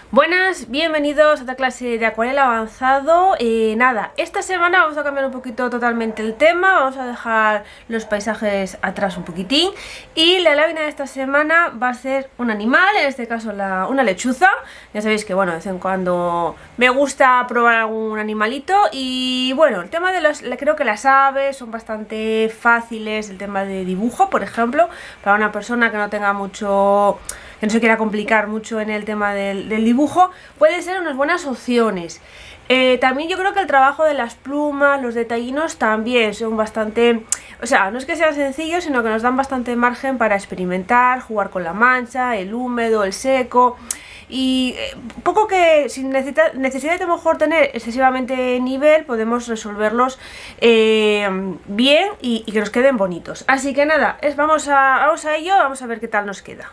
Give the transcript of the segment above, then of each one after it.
Buenas, bienvenidos a esta clase de acuarela avanzado. Nada, esta semana vamos a cambiar un poquito totalmente el tema. Vamos a dejar los paisajes atrás un poquitín. Y la lámina de esta semana va a ser un animal, en este caso una lechuza. Ya sabéis que bueno, de vez en cuando me gusta probar algún animalito. Y bueno, el tema de creo que las aves son bastante fáciles. El tema de dibujo, por ejemplo, para una persona que no tenga mucho... que no se quiera complicar mucho en el tema del dibujo, pueden ser unas buenas opciones. También yo creo que el trabajo de las plumas, los detallinos también son bastante... O sea, no es que sean sencillos, sino que nos dan bastante margen para experimentar, jugar con la mancha, el húmedo, el seco... Y poco que sin necesidad de a lo mejor tener excesivamente nivel, podemos resolverlos bien y que nos queden bonitos. Así que nada, vamos a ello, vamos a ver qué tal nos queda.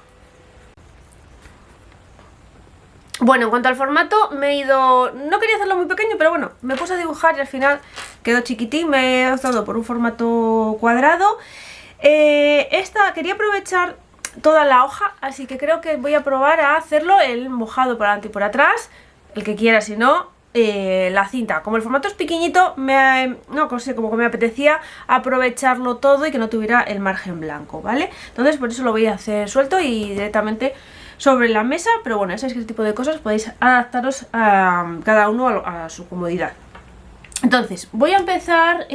Bueno, en cuanto al formato, me he ido... No quería hacerlo muy pequeño, pero bueno, me puse a dibujar y al final quedó chiquitín. Me he optado por un formato cuadrado. Quería aprovechar toda la hoja, así que creo que voy a probar a hacerlo el mojado por adelante y por atrás. El que quiera, si no, la cinta. Como el formato es pequeñito, no sé, como que me apetecía aprovecharlo todo y que no tuviera el margen blanco, ¿vale? Entonces por eso lo voy a hacer suelto y directamente sobre la mesa, pero bueno, ese tipo de cosas podéis adaptaros a cada uno a su comodidad. Entonces, voy a empezar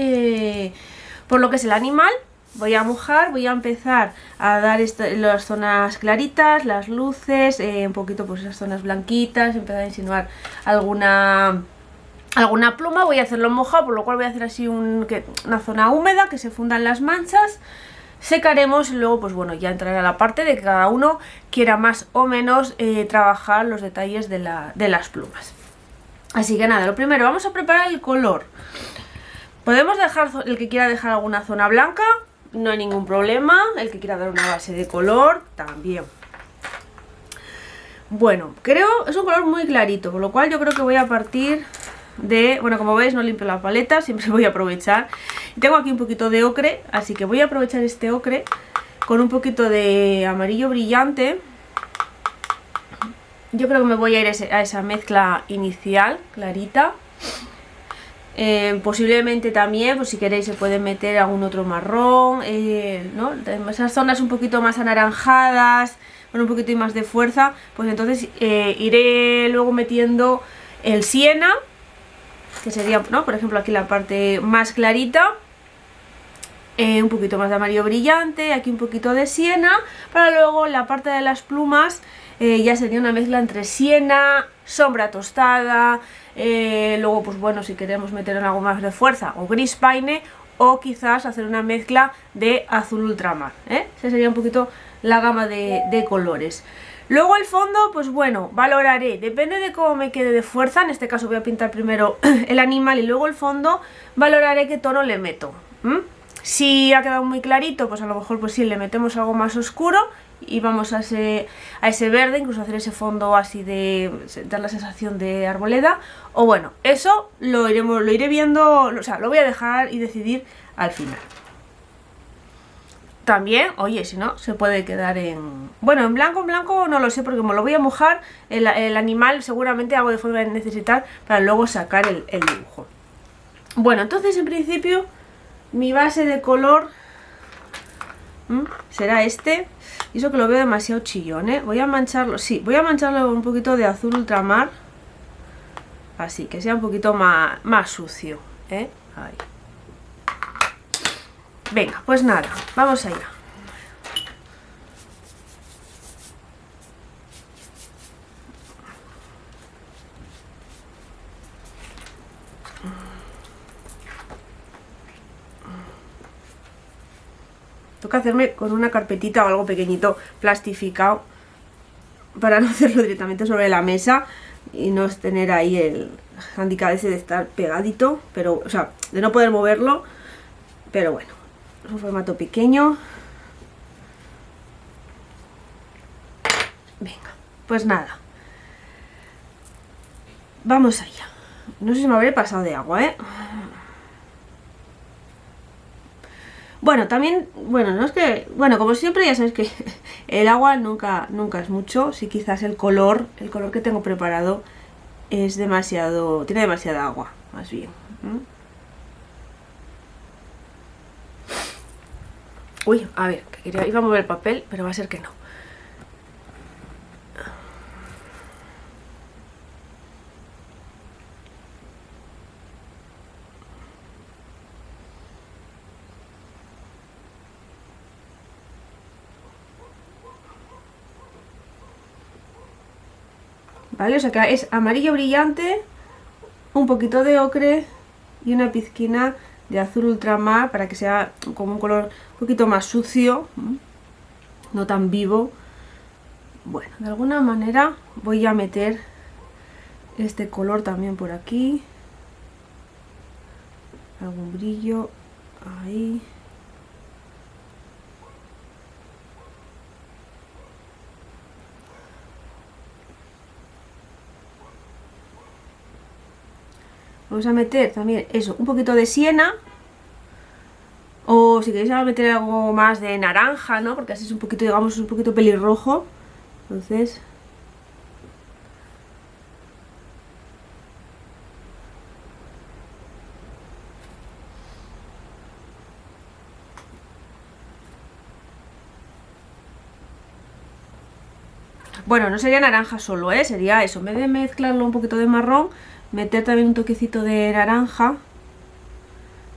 por lo que es el animal. Voy a mojar, voy a empezar a dar las zonas claritas, las luces, un poquito pues esas zonas blanquitas, empezar a insinuar alguna pluma. Voy a hacerlo mojado, por lo cual voy a hacer así una zona húmeda, que se fundan las manchas. Secaremos y luego pues bueno, ya entrará la parte de que cada uno quiera más o menos trabajar los detalles de las plumas. Así que nada, lo primero, vamos a preparar el color. Podemos dejar, el que quiera dejar alguna zona blanca, no hay ningún problema. El que quiera dar una base de color, también. Bueno, es un color muy clarito, por lo cual yo creo que voy a partir de... Bueno, como veis no limpio la paleta, siempre voy a aprovechar. Tengo aquí un poquito de ocre, así que voy a aprovechar este ocre con un poquito de amarillo brillante. Yo creo que me voy a ir a esa mezcla inicial, clarita. Posiblemente también, pues si queréis se puede meter algún otro marrón, ¿no? Esas zonas un poquito más anaranjadas, con un poquito más de fuerza, pues entonces iré luego metiendo el siena, que sería, ¿no? Por ejemplo aquí la parte más clarita, un poquito más de amarillo brillante, aquí un poquito de siena, para luego la parte de las plumas ya sería una mezcla entre siena, sombra tostada, luego pues bueno, si queremos meter en algo más de fuerza, o gris paine, o quizás hacer una mezcla de azul ultramar, esa sería un poquito la gama de colores. Luego el fondo, pues bueno, valoraré, depende de cómo me quede de fuerza. En este caso voy a pintar primero el animal y luego el fondo, valoraré qué tono le meto. Si ha quedado muy clarito, pues a lo mejor pues sí, le metemos algo más oscuro y vamos a ese verde, incluso hacer ese fondo así de dar la sensación de arboleda. O bueno, eso lo iré viendo, o sea, lo voy a dejar y decidir al final. También, oye, si no, se puede quedar en... Bueno, en blanco no lo sé, porque como lo voy a mojar, el animal seguramente algo de forma de necesitar para luego sacar el dibujo. Bueno, entonces en principio mi base de color será este. Y eso que lo veo demasiado chillón, ¿eh? Voy a mancharlo, sí, voy a mancharlo con un poquito de azul ultramar. Así, que sea un poquito más sucio, ¿eh? Ahí. Venga, pues nada, vamos allá. Toca hacerme con una carpetita o algo pequeñito plastificado para no hacerlo directamente sobre la mesa y no tener ahí el handicap ese de estar pegadito, pero, o sea, de no poder moverlo, pero bueno. Es un formato pequeño. Venga, pues nada. Vamos allá. No sé si me habré pasado de agua, ¿eh? Bueno, también, bueno, no es que, bueno, como siempre ya sabéis que el agua nunca es mucho. Si quizás el color que tengo preparado es demasiado, tiene demasiada agua, más bien. Uy, a ver, que iba a mover el papel, pero va a ser que no. ¿Vale? O sea que es amarillo brillante, un poquito de ocre y una pizquina de azul ultramar para que sea como un color un poquito más sucio, no tan vivo. Bueno, de alguna manera voy a meter este color también por aquí, algún brillo ahí. Vamos a meter también eso, un poquito de siena. O si queréis meter algo más de naranja, ¿no? Porque así es un poquito, digamos, un poquito pelirrojo. Entonces... Bueno, no sería naranja solo, ¿eh? Sería eso, en vez de mezclarlo un poquito de marrón, meter también un toquecito de naranja,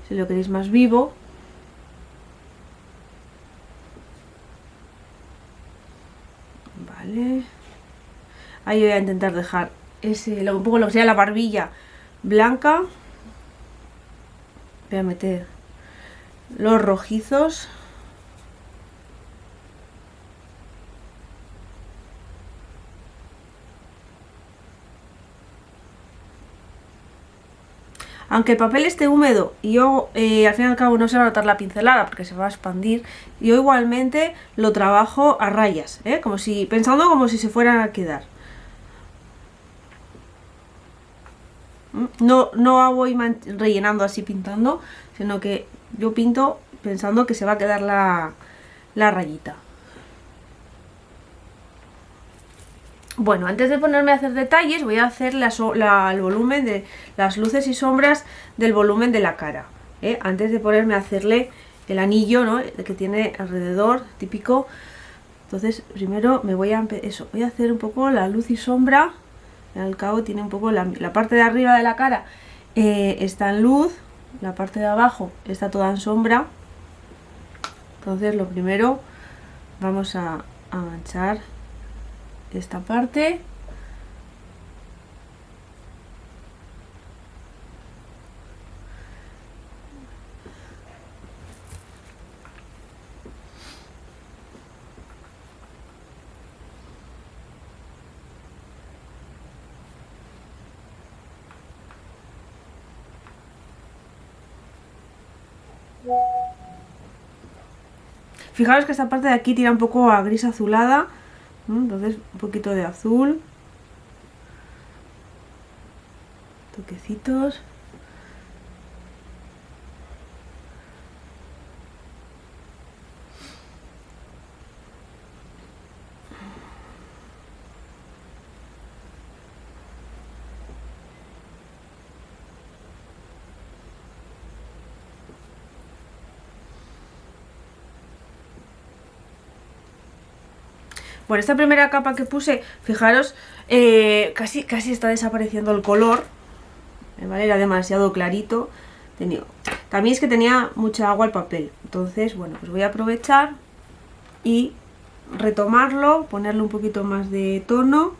si lo queréis más vivo. Vale. Ahí voy a intentar dejar un poco lo que sea la barbilla blanca. Voy a meter los rojizos. Aunque el papel esté húmedo y yo al fin y al cabo no se va a notar la pincelada porque se va a expandir, yo igualmente lo trabajo a rayas, pensando como si se fueran a quedar. No voy rellenando así pintando, sino que yo pinto pensando que se va a quedar la rayita. Bueno, antes de ponerme a hacer detalles voy a hacer el volumen de las luces y sombras del volumen de la cara, antes de ponerme a hacerle el anillo, ¿no? Que tiene alrededor, típico. Entonces primero me voy a hacer un poco la luz y sombra. Al cabo tiene un poco la parte de arriba de la cara está en luz, la parte de abajo está toda en sombra. Entonces lo primero vamos a manchar esta parte. Fijaros que esta parte de aquí tira un poco a gris azulada, entonces un poquito de azul, toquecitos. Bueno, esta primera capa que puse, fijaros, casi está desapareciendo el color, ¿vale? Era demasiado clarito. También es que tenía mucha agua el papel, entonces, bueno, pues voy a aprovechar y retomarlo, ponerle un poquito más de tono.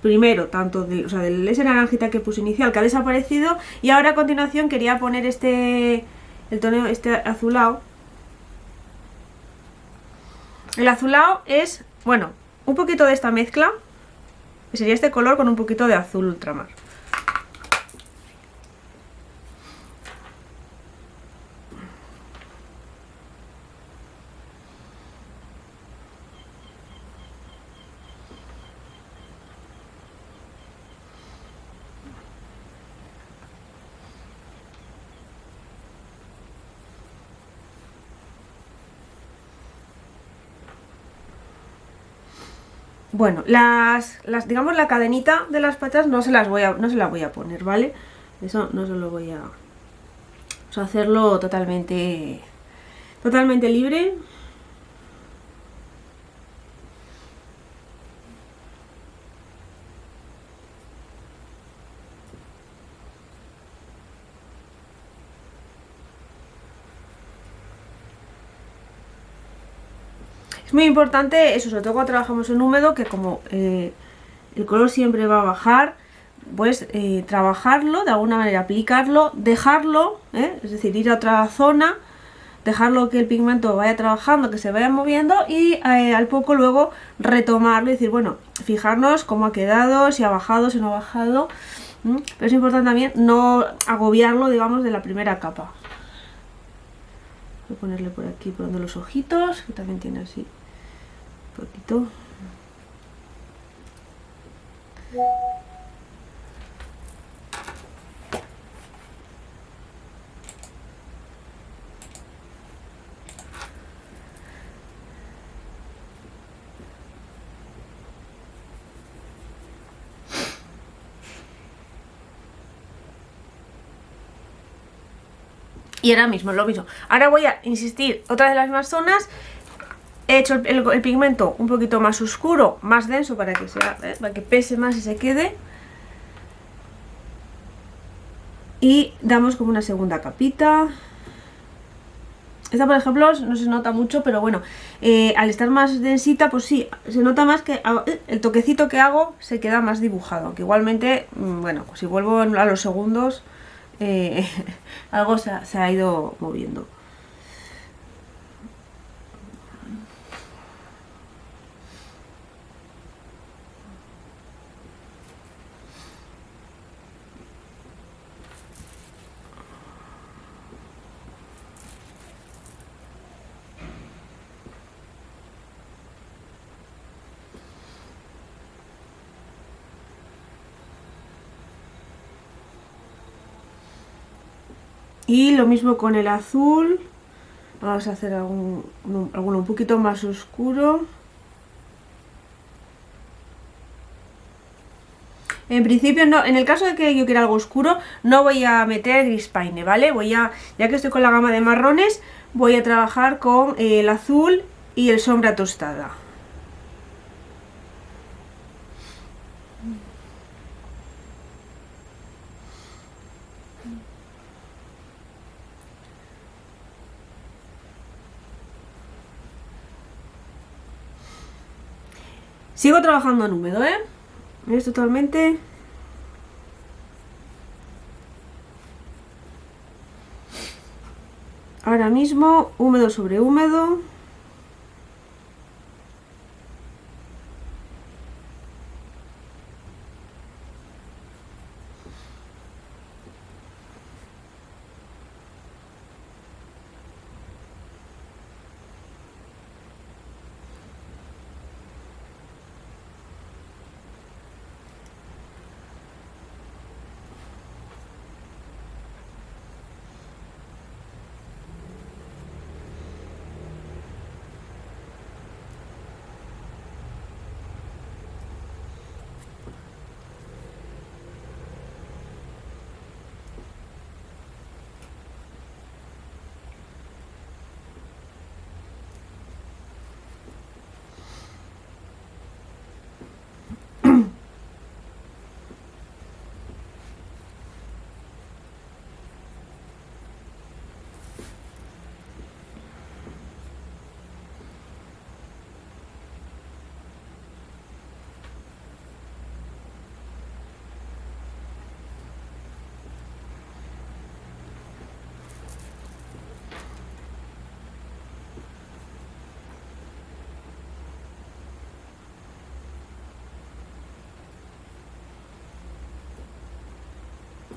Primero, tanto de ese naranjita que puse inicial, que ha desaparecido, y ahora a continuación quería poner el tono azulado. El azulado es, bueno, un poquito de esta mezcla, que sería este color con un poquito de azul ultramar. Bueno, digamos la cadenita de las patas no se la voy a poner, ¿vale? Eso no se lo voy a... Vamos a hacerlo totalmente libre. Es muy importante eso, sobre todo cuando trabajamos en húmedo, que como el color siempre va a bajar, pues trabajarlo, de alguna manera aplicarlo, dejarlo, es decir, ir a otra zona, dejarlo que el pigmento vaya trabajando, que se vaya moviendo y al poco luego retomarlo y decir, bueno, fijarnos cómo ha quedado, si ha bajado, si no ha bajado. Pero es importante también no agobiarlo, digamos, de la primera capa. Voy a ponerle por aquí, por donde los ojitos, que también tiene así un poquito. Y ahora mismo, lo mismo. Ahora voy a insistir otra vez en las mismas zonas. He hecho el pigmento un poquito más oscuro, más denso para que sea, para que pese más y se quede. Y damos como una segunda capita. Esta, por ejemplo, no se nota mucho, pero bueno, al estar más densita, pues sí, se nota más que el toquecito que hago se queda más dibujado. Que igualmente, bueno, pues si vuelvo a los segundos, algo se ha ido moviendo. Y lo mismo con el azul. Vamos a hacer alguno un poquito más oscuro. En principio no, en el caso de que yo quiera algo oscuro, no voy a meter gris paine, ¿vale? Ya que estoy con la gama de marrones, voy a trabajar con el azul y el sombra tostada. Sigo trabajando en húmedo, es totalmente... Ahora mismo, húmedo sobre húmedo.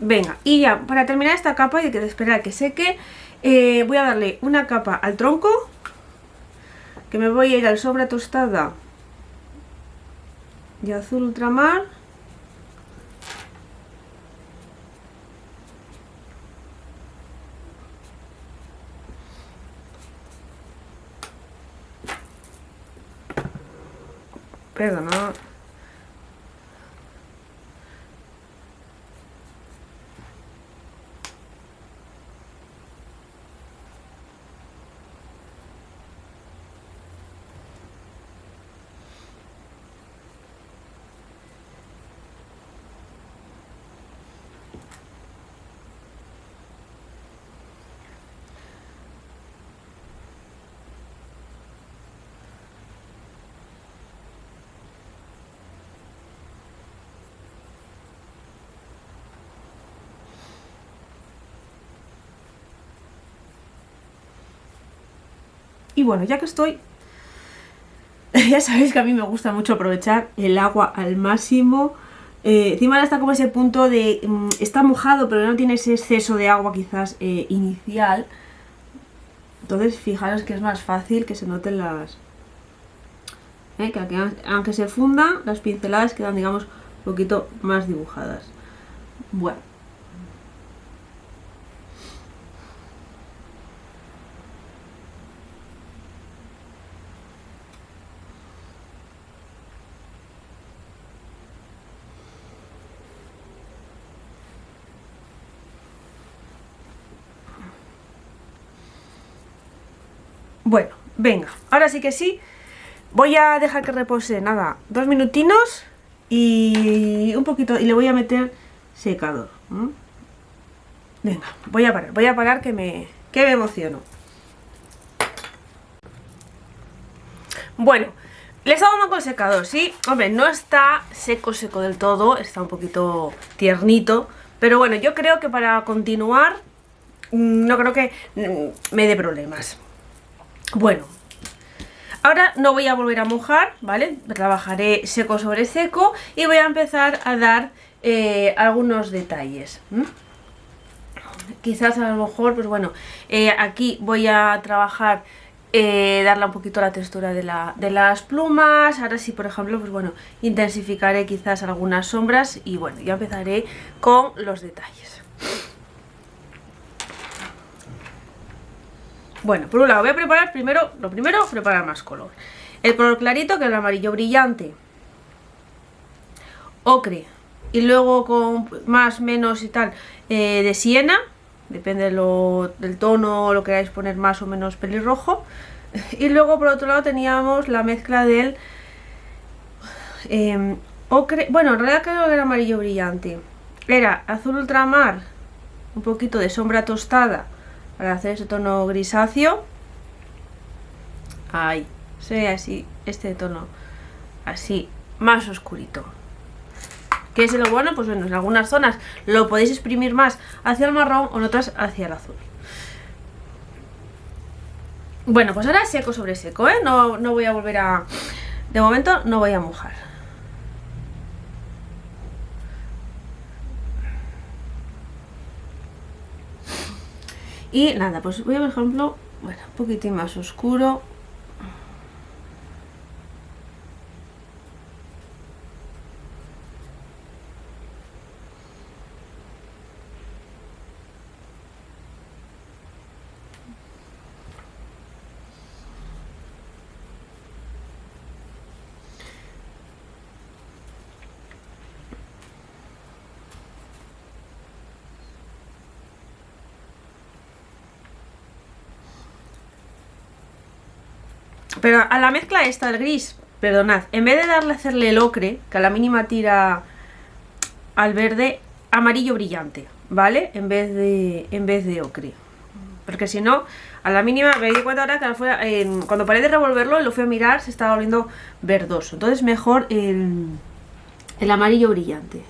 Venga, y ya, para terminar esta capa y hay que esperar a que seque, voy a darle una capa al tronco, que me voy a ir al sombra tostada y azul ultramar. Perdona. Y bueno, ya que estoy, ya sabéis que a mí me gusta mucho aprovechar el agua al máximo. Encima ahora está como ese punto de... está mojado, pero no tiene ese exceso de agua quizás inicial. Entonces fijaros que es más fácil que se noten las... que aunque se fundan, las pinceladas quedan, digamos, un poquito más dibujadas. Bueno. Bueno, venga, ahora sí que sí. Voy a dejar que repose, nada, 2 minutinos y un poquito, y le voy a meter secador. Venga, voy a parar que me emociono. Bueno, le está dando con secador, ¿sí? Hombre, no está seco del todo, está un poquito tiernito. Pero bueno, yo creo que para continuar, no creo que me dé problemas. Bueno, ahora no voy a volver a mojar, ¿vale? Trabajaré seco sobre seco y voy a empezar a dar algunos detalles. Quizás a lo mejor, pues bueno, aquí voy a trabajar, darle un poquito la textura de las plumas. Ahora sí, por ejemplo, pues bueno, intensificaré quizás algunas sombras y bueno, ya empezaré con los detalles. Bueno, por un lado voy a preparar lo primero, preparar más color. El color clarito, que es el amarillo brillante, ocre, y luego con más, menos y tal, de siena, depende del tono, lo queráis poner más o menos pelirrojo. Y luego por otro lado teníamos la mezcla del ocre, bueno, en realidad creo que era amarillo brillante, era azul ultramar, un poquito de sombra tostada, para hacer ese tono grisáceo. Ahí, se ve así, este tono así, más oscurito. ¿Qué es lo bueno? Pues bueno, en algunas zonas lo podéis exprimir más hacia el marrón o en otras hacia el azul. Bueno, pues ahora seco sobre seco, ¿eh? No voy a volver a... De momento no voy a mojar. Y nada, pues voy a, por ejemplo, bueno, un poquitín más oscuro. Pero a la mezcla esta del gris, perdonad, en vez de hacerle el ocre, que a la mínima tira al verde, amarillo brillante, ¿vale? En vez de ocre. Porque si no, a la mínima me di cuenta ahora que cuando paré de revolverlo y lo fui a mirar, se estaba volviendo verdoso. Entonces mejor el amarillo brillante.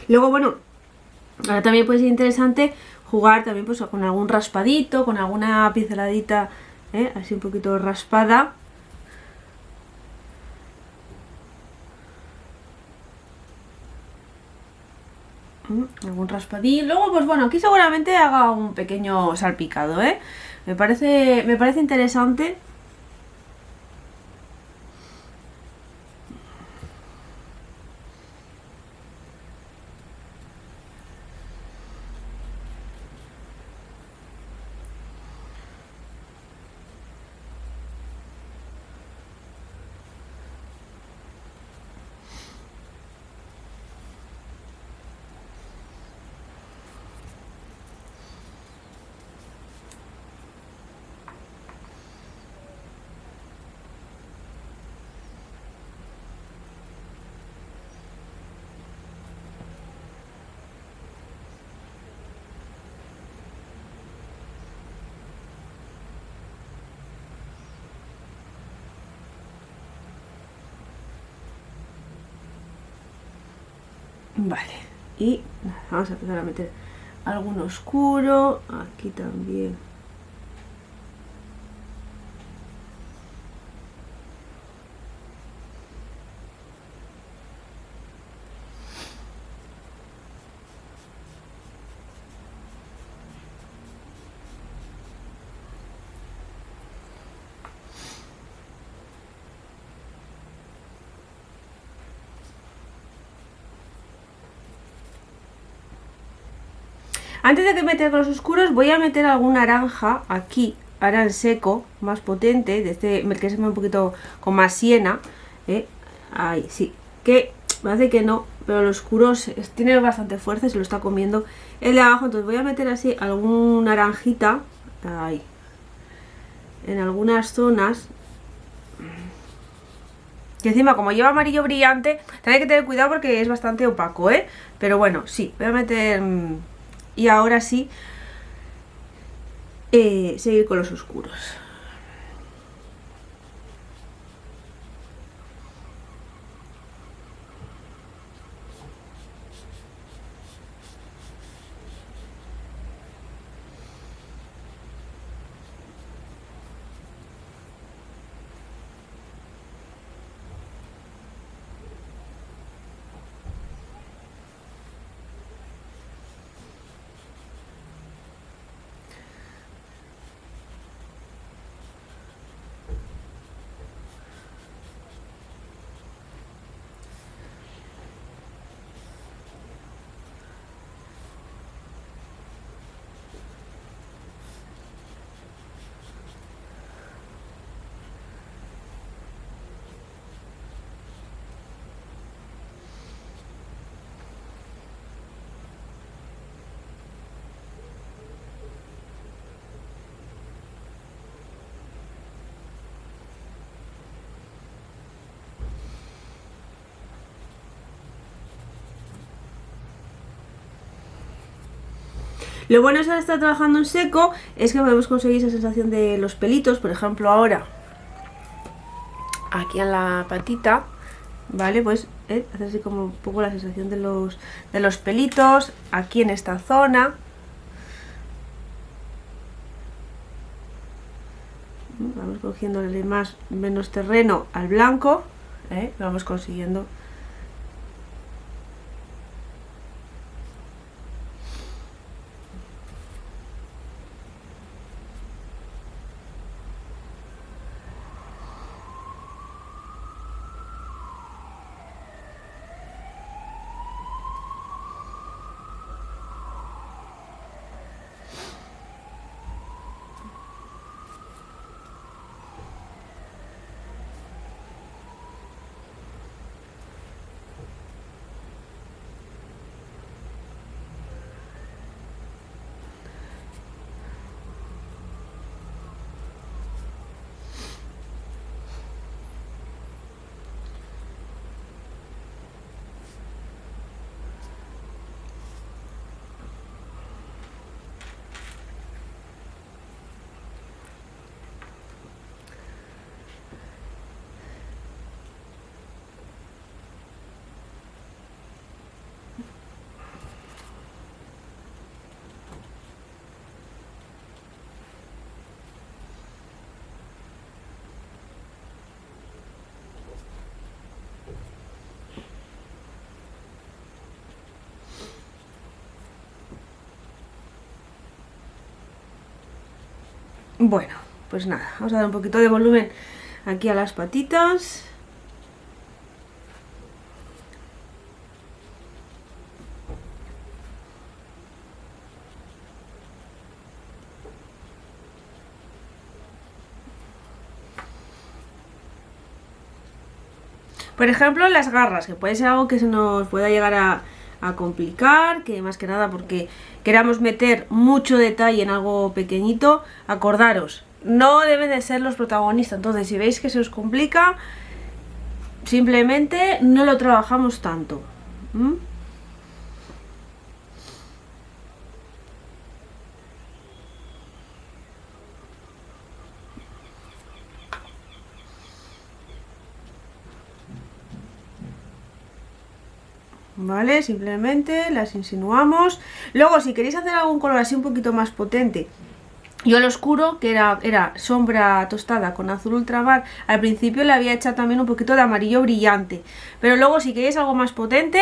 Luego, bueno, ahora también puede ser interesante jugar también pues con algún raspadito, con alguna pinceladita, así un poquito raspada. Algún raspadín. Luego, pues bueno, aquí seguramente haga un pequeño salpicado, ¿eh? Me parece interesante. Vale, y vamos a empezar a meter algún oscuro, aquí también. Antes de que meter los oscuros voy a meter algún naranja aquí, ahora en seco, más potente, de este que se ve un poquito con más siena, ahí, sí, que me hace que no, pero el oscuro tiene bastante fuerza y se lo está comiendo el de abajo, entonces voy a meter así algún naranjita, ahí, en algunas zonas, que encima como lleva amarillo brillante, hay que tener cuidado porque es bastante opaco, pero bueno, sí, voy a meter... Y ahora sí, seguir con los oscuros. Lo bueno es estar trabajando en seco es que podemos conseguir esa sensación de los pelitos, por ejemplo ahora aquí en la patita, vale, pues hacer así como un poco la sensación de los pelitos aquí en esta zona. Vamos cogiéndole menos terreno al blanco, vamos consiguiendo. Bueno, pues nada, vamos a dar un poquito de volumen aquí a las patitas. Por ejemplo, las garras, que puede ser algo que se nos pueda llegar a complicar, que más que nada porque queramos meter mucho detalle en algo pequeñito. Acordaros, no deben de ser los protagonistas, entonces si veis que se os complica, simplemente no lo trabajamos tanto. ¿Vale? Simplemente las insinuamos. Luego, si queréis hacer algún color así un poquito más potente, yo el oscuro, que era sombra tostada con azul ultramar, al principio le había echado también un poquito de amarillo brillante. Pero luego, si queréis algo más potente,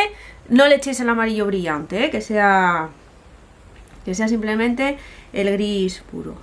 no le echéis el amarillo brillante, ¿eh? que sea simplemente el gris puro.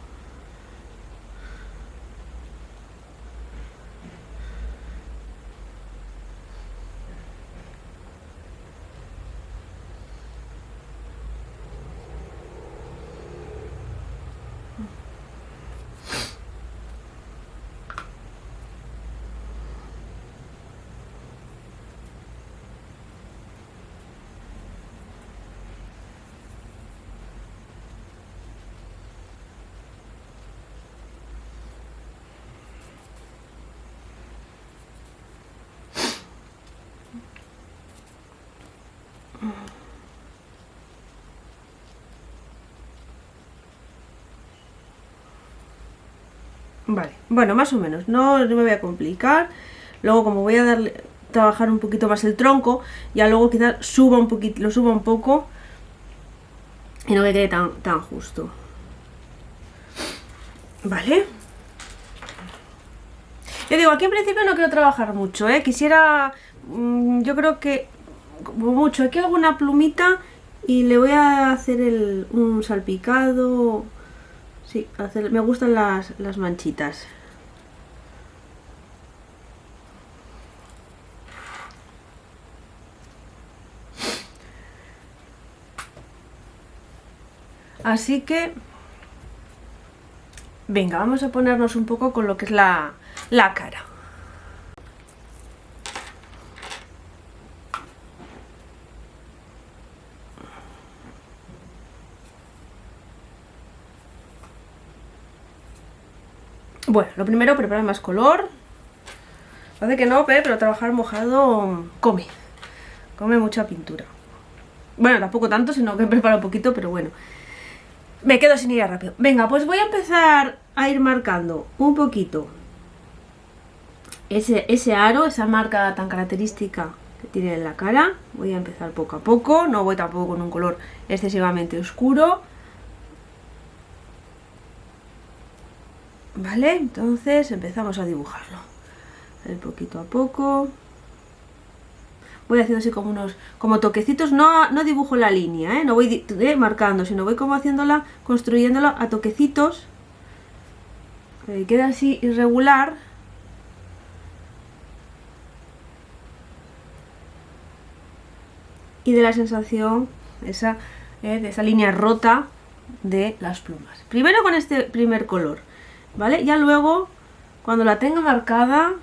Vale, bueno, más o menos, no me voy a complicar. Luego, como voy a trabajar un poquito más el tronco, ya luego quizás suba un poquito, lo suba un poco y no me quede tan justo. Vale. Yo digo, aquí en principio no quiero trabajar mucho, quisiera, yo creo que como mucho, aquí alguna plumita y le voy a hacer un salpicado. Sí, me gustan las manchitas. Así que venga, vamos a ponernos un poco con lo que es la cara. Bueno, lo primero, preparar más color. Parece que no, pero trabajar mojado come mucha pintura. Bueno, tampoco tanto, sino que preparo un poquito, pero bueno. Me quedo sin ir rápido. Venga, pues voy a empezar a ir marcando un poquito ese aro, esa marca tan característica que tiene en la cara. Voy a empezar poco a poco, no voy tampoco con un color excesivamente oscuro. Vale, entonces empezamos a dibujarlo. Poquito a poco. Voy haciendo así como toquecitos, no dibujo la línea, no voy marcando, sino voy como haciéndola, construyéndola a toquecitos. Que queda así irregular. Y de la sensación de esa línea rota de las plumas. Primero con este primer color, ¿vale? Ya luego, cuando la tenga marcada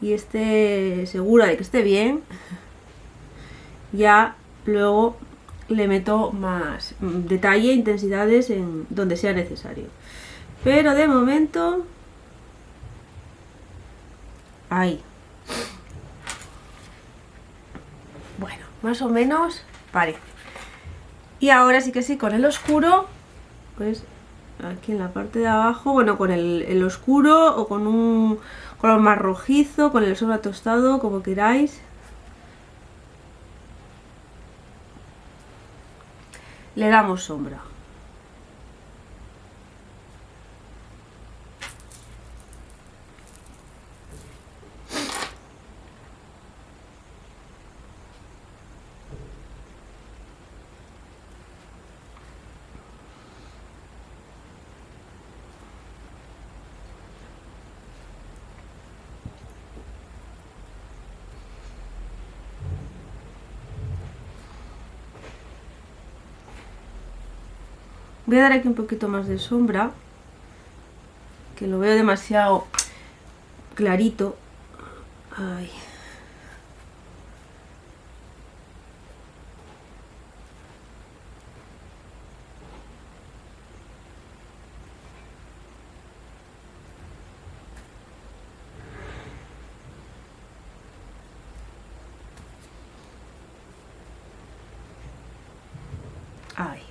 y esté segura de que esté bien, ya luego le meto más detalle, intensidades en donde sea necesario. Pero de momento, ahí. Bueno, más o menos parece. Y ahora sí que sí, con el oscuro, pues aquí en la parte de abajo, bueno, con el oscuro o con un color más rojizo, con el sombra tostado, como queráis. Le damos sombra. Voy a dar aquí un poquito más de sombra, que lo veo demasiado clarito. Ay. Ay.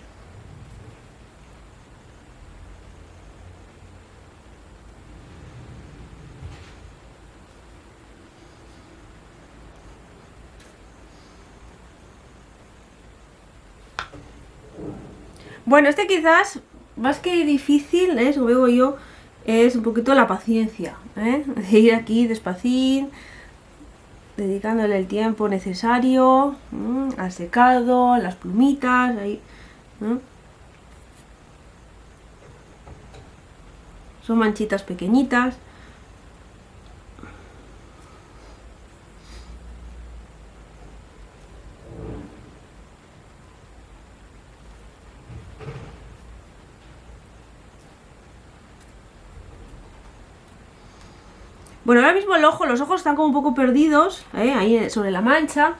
Bueno, este quizás, más que difícil, eso veo yo, es un poquito la paciencia, ¿eh? De ir aquí despacín, dedicándole el tiempo necesario, al secado, las plumitas, ahí. Son manchitas pequeñitas. Bueno, ahora mismo los ojos están como un poco perdidos, ahí sobre la mancha.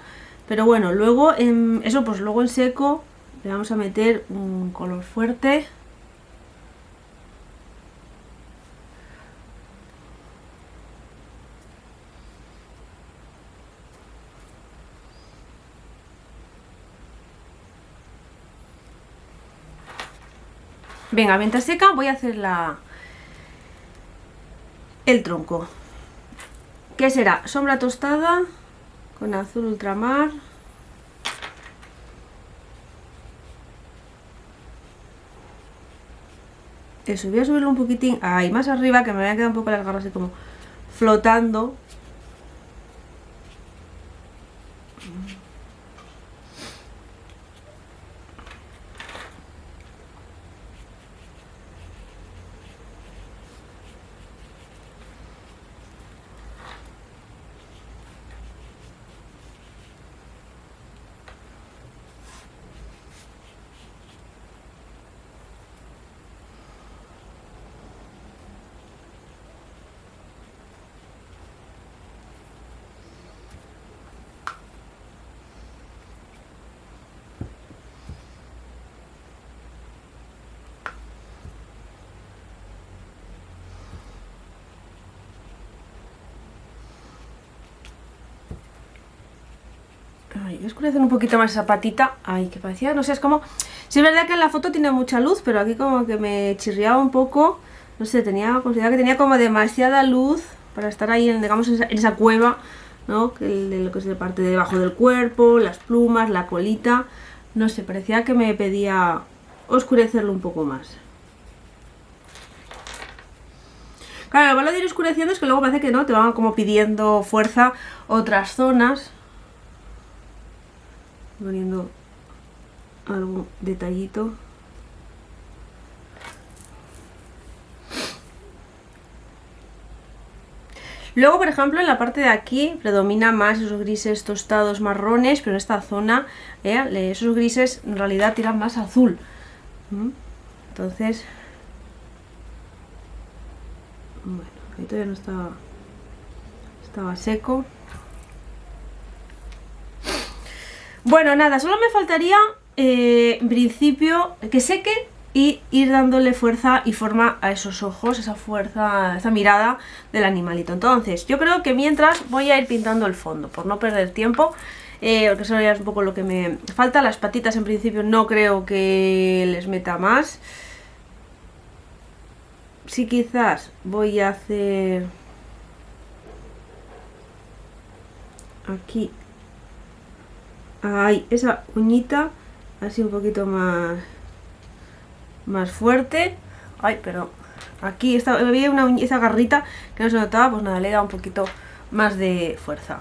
Pero bueno, luego eso pues luego en seco le vamos a meter un color fuerte. Venga, mientras seca voy a hacer el tronco. ¿Qué será? Sombra tostada con azul ultramar. Eso, voy a subirlo un poquitín ahí más arriba, que me habían quedado un poco las garras así como flotando. Ay, voy a oscurecer un poquito más esa patita. Ay, que parecía, no sé, es como... Sí, es verdad que en la foto tiene mucha luz, pero aquí como que me chirriaba un poco. No sé, consideraba que tenía como demasiada luz para estar ahí, digamos, en esa cueva, ¿no? De lo que es la parte de debajo del cuerpo, las plumas, la colita. No sé, parecía que me pedía oscurecerlo un poco más. Claro, lo malo de ir oscureciendo es que luego parece que no, te van como pidiendo fuerza otras zonas. Poniendo algún detallito. Luego, por ejemplo, en la parte de aquí predomina más esos grises tostados marrones, pero en esta zona esos grises en realidad tiran más azul. Entonces, bueno, ahí todavía no estaba seco. Bueno, nada, solo me faltaría en principio que seque y ir dándole fuerza y forma a esos ojos, esa fuerza, esa mirada del animalito. Entonces, yo creo que mientras voy a ir pintando el fondo, por no perder tiempo, porque eso ya es un poco lo que me falta. Las patitas en principio no creo que les meta más. Sí, quizás voy a hacer aquí. Ahí, esa uñita así un poquito más fuerte. Ay, pero aquí había esa garrita que no se notaba, pues nada, le he dado un poquito más de fuerza.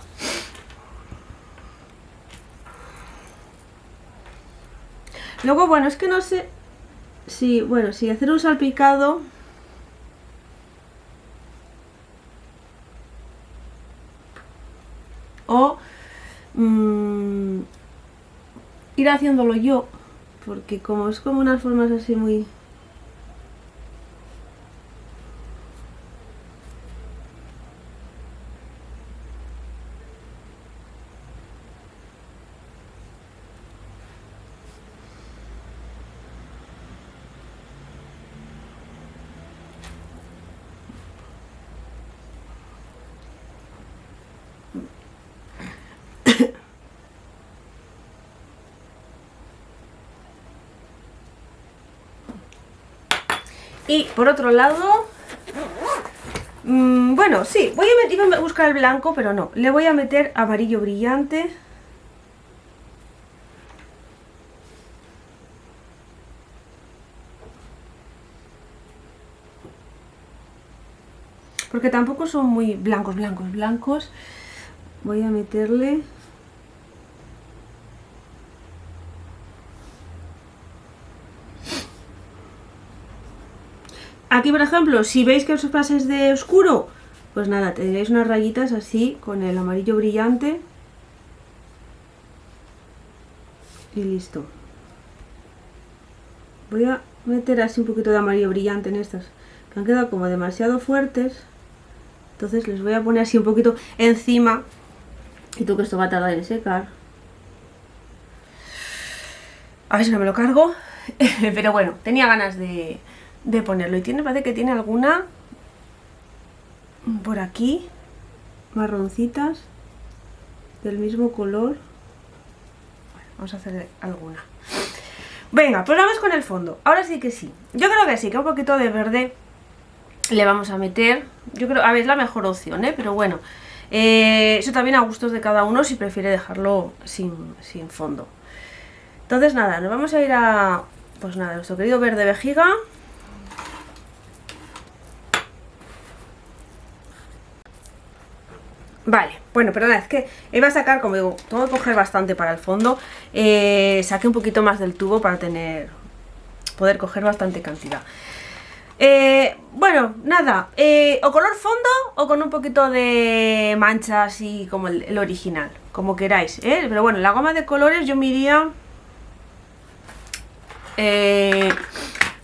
Luego, bueno, es que no sé si, bueno, si hacer un salpicado o ir haciéndolo yo, porque como es como unas formas así muy Y por otro lado, bueno, sí, iba a buscar el blanco, pero no. Le voy a meter amarillo brillante. Porque tampoco son muy blancos. Voy a meterle... Aquí, por ejemplo, si veis que os pases de oscuro, pues nada, tendréis unas rayitas así con el amarillo brillante. Y listo. Voy a meter así un poquito de amarillo brillante en estas, que han quedado como demasiado fuertes. Entonces les voy a poner así un poquito encima. Y tú, que esto va a tardar en secar. A ver si no me lo cargo. Pero bueno, tenía ganas de ponerlo. Y parece que tiene alguna por aquí, marroncitas, del mismo color. Bueno, vamos a hacer alguna. Venga, pues vamos con el fondo. Ahora sí que sí. Yo creo que sí, que un poquito de verde le vamos a meter. Yo creo, a ver, es la mejor opción, pero bueno. Eso también a gustos de cada uno, si prefiere dejarlo sin fondo. Entonces nada, nos vamos a ir a, pues nada, nuestro querido verde vejiga. Vale, bueno, perdona, es que iba a sacar, como digo, tengo que coger bastante para el fondo. Saqué un poquito más del tubo para poder coger bastante cantidad. Bueno, nada, o color fondo o con un poquito de mancha así como el original, como queráis, pero bueno, la gama de colores yo me iría verde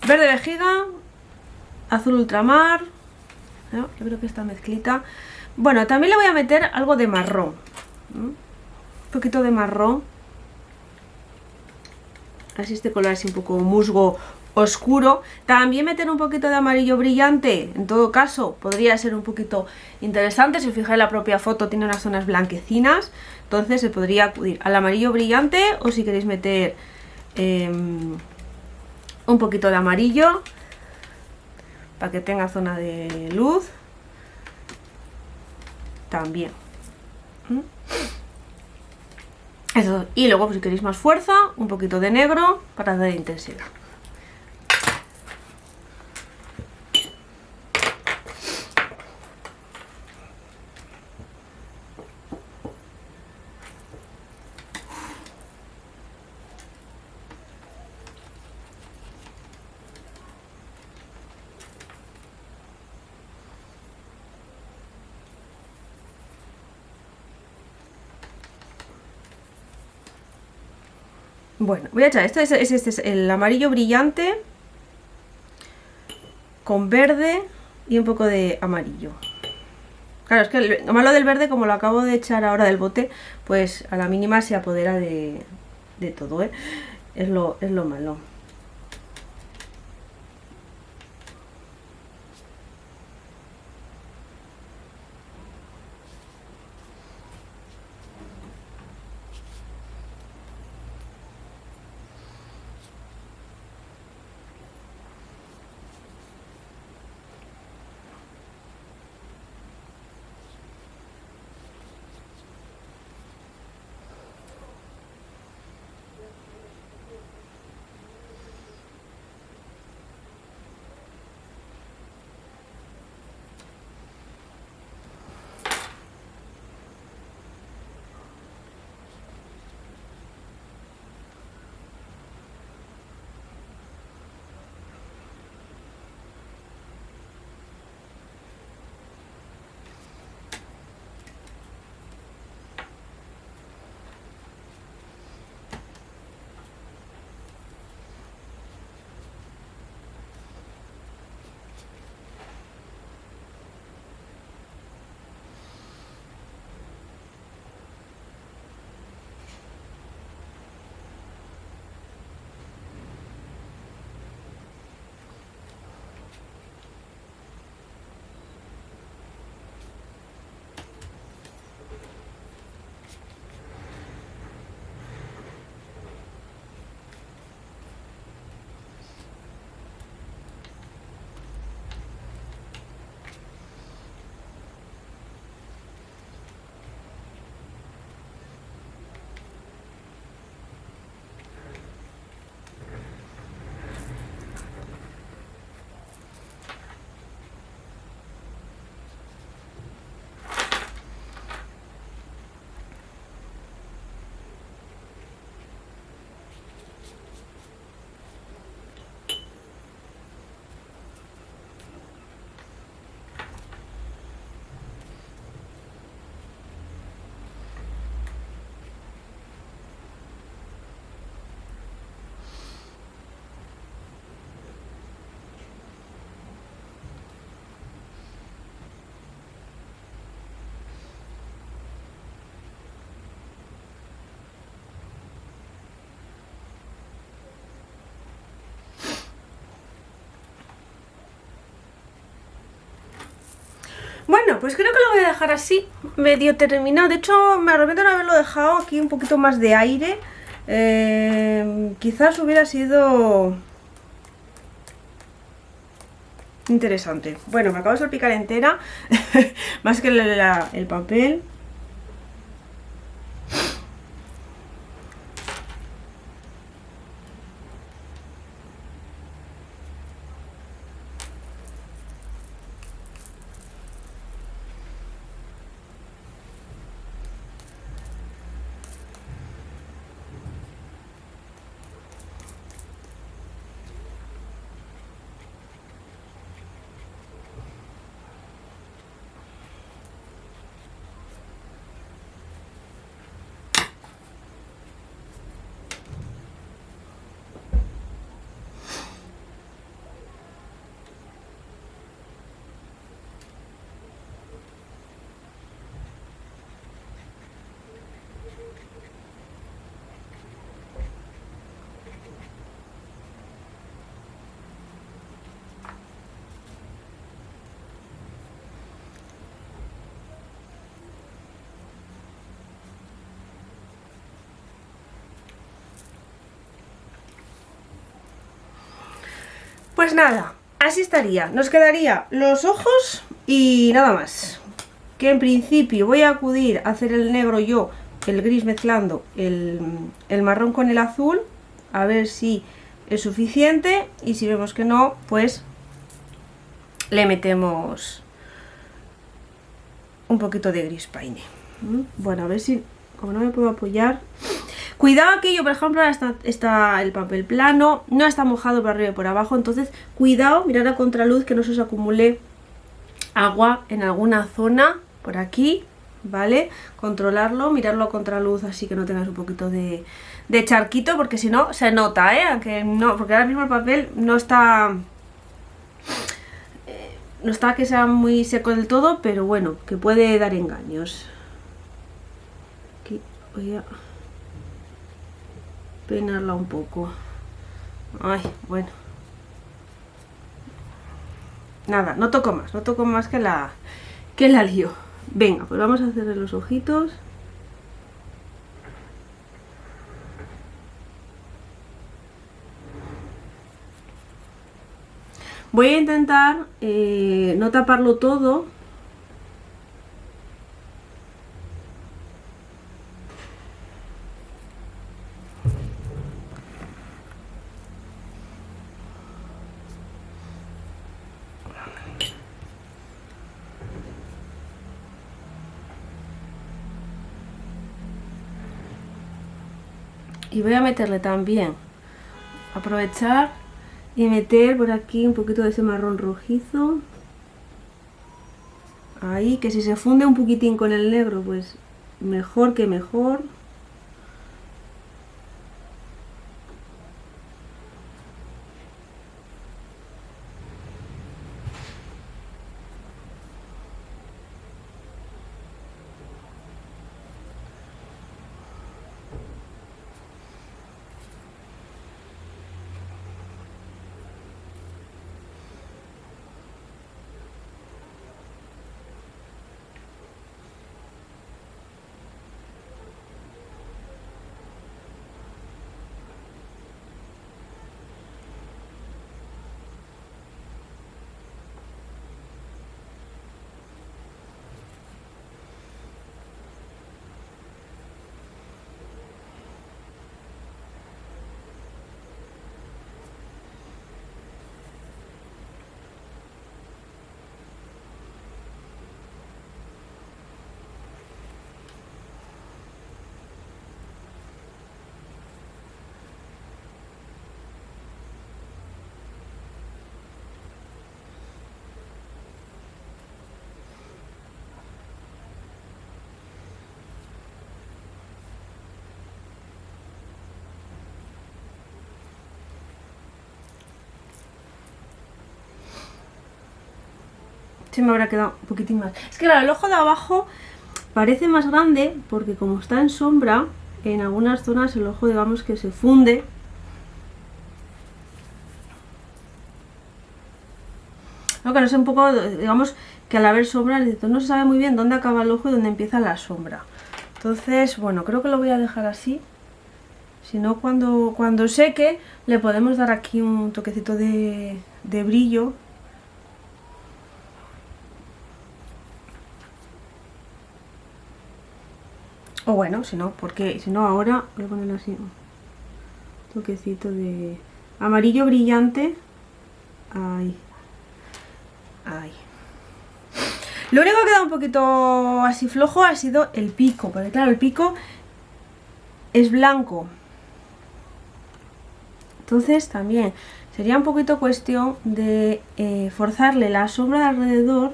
vejiga, azul ultramar, ¿no? Yo creo que esta mezclita. Bueno, también le voy a meter algo de marrón, un poquito de marrón, así este color así un poco musgo oscuro. También meter un poquito de amarillo brillante, en todo caso podría ser un poquito interesante. Si os fijáis, la propia foto tiene unas zonas blanquecinas, entonces se podría acudir al amarillo brillante, o si queréis meter un poquito de amarillo para que tenga zona de luz también. Eso. Y luego, pues, si queréis más fuerza, un poquito de negro para dar intensidad. Bueno, voy a echar esto, este es el amarillo brillante con verde y un poco de amarillo. Claro, es que lo malo del verde, como lo acabo de echar ahora del bote, pues a la mínima se apodera de todo, es lo malo. Bueno, pues creo que lo voy a dejar así, medio terminado. De hecho, me arrepiento de no haberlo dejado aquí un poquito más de aire. Quizás hubiera sido interesante. Bueno, me acabo de salpicar entera, más que el papel. Pues nada, así estaría. Nos quedaría los ojos y nada más. Que en principio voy a acudir a hacer el negro yo, el gris mezclando el marrón con el azul. A ver si es suficiente. Y si vemos que no, pues le metemos un poquito de gris paine. Bueno, a ver si, como no me puedo apoyar... Cuidado que yo, por ejemplo, ahora está el papel plano, no está mojado por arriba y por abajo, entonces cuidado, mirar a contraluz que no se os acumule agua en alguna zona, por aquí, ¿vale? Controlarlo, mirarlo a contraluz así que no tengáis un poquito de charquito, porque si no, se nota, ¿eh? Aunque no, porque ahora mismo el papel no está... No está que sea muy seco del todo, pero bueno, que puede dar engaños. Aquí voy a... peinarla un poco. Ay, bueno. Nada, no toco más que la lío. Venga, pues vamos a hacerle los ojitos. Voy a intentar no taparlo todo. Y voy a meterle también, aprovechar y meter por aquí un poquito de ese marrón rojizo. Ahí, que si se funde un poquitín con el negro, pues mejor que mejor. Se me habrá quedado un poquitín más. Es que claro, el ojo de abajo parece más grande porque como está en sombra, en algunas zonas el ojo, digamos, que se funde. ¿no? Que no sé un poco, digamos, que al haber sombra no se sabe muy bien dónde acaba el ojo y dónde empieza la sombra. Entonces, bueno, creo que lo voy a dejar así. Si no, cuando seque, le podemos dar aquí un toquecito de brillo. O bueno, si no, porque si no ahora voy a ponerle así un toquecito de amarillo brillante. Ahí. Ahí. Lo único que ha quedado un poquito así flojo ha sido el pico, porque claro, el pico es blanco. Entonces también sería un poquito cuestión de forzarle la sombra de alrededor.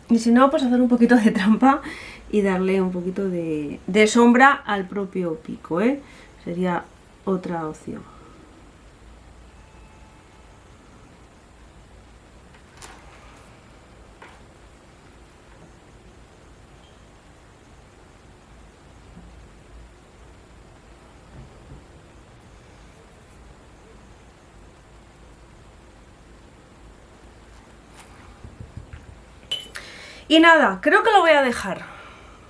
Y si no, pues hacer un poquito de trampa y darle un poquito de sombra al propio pico, ¿eh? Sería otra opción. Y nada, creo que lo voy a dejar.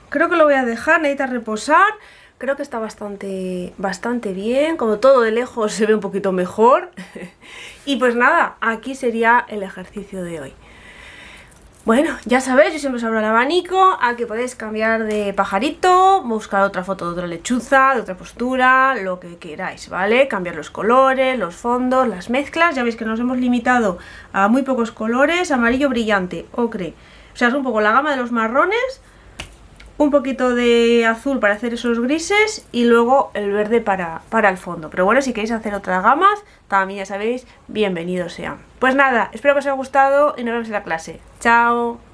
Creo que lo voy a dejar, necesita reposar. Creo que está bastante bien. Como todo de lejos se ve un poquito mejor. Y pues nada, aquí sería el ejercicio de hoy. Bueno, ya sabéis, yo siempre os abro el abanico. Aquí podéis cambiar de pajarito, buscar otra foto de otra lechuza, de otra postura, lo que queráis, ¿vale? Cambiar los colores, los fondos, las mezclas. Ya veis que nos hemos limitado a muy pocos colores. Amarillo brillante, ocre. O sea, es un poco la gama de los marrones, un poquito de azul para hacer esos grises y luego el verde para el fondo. Pero bueno, si queréis hacer otras gamas, también ya sabéis, bienvenidos sean. Pues nada, espero que os haya gustado y nos vemos en la clase. ¡Chao!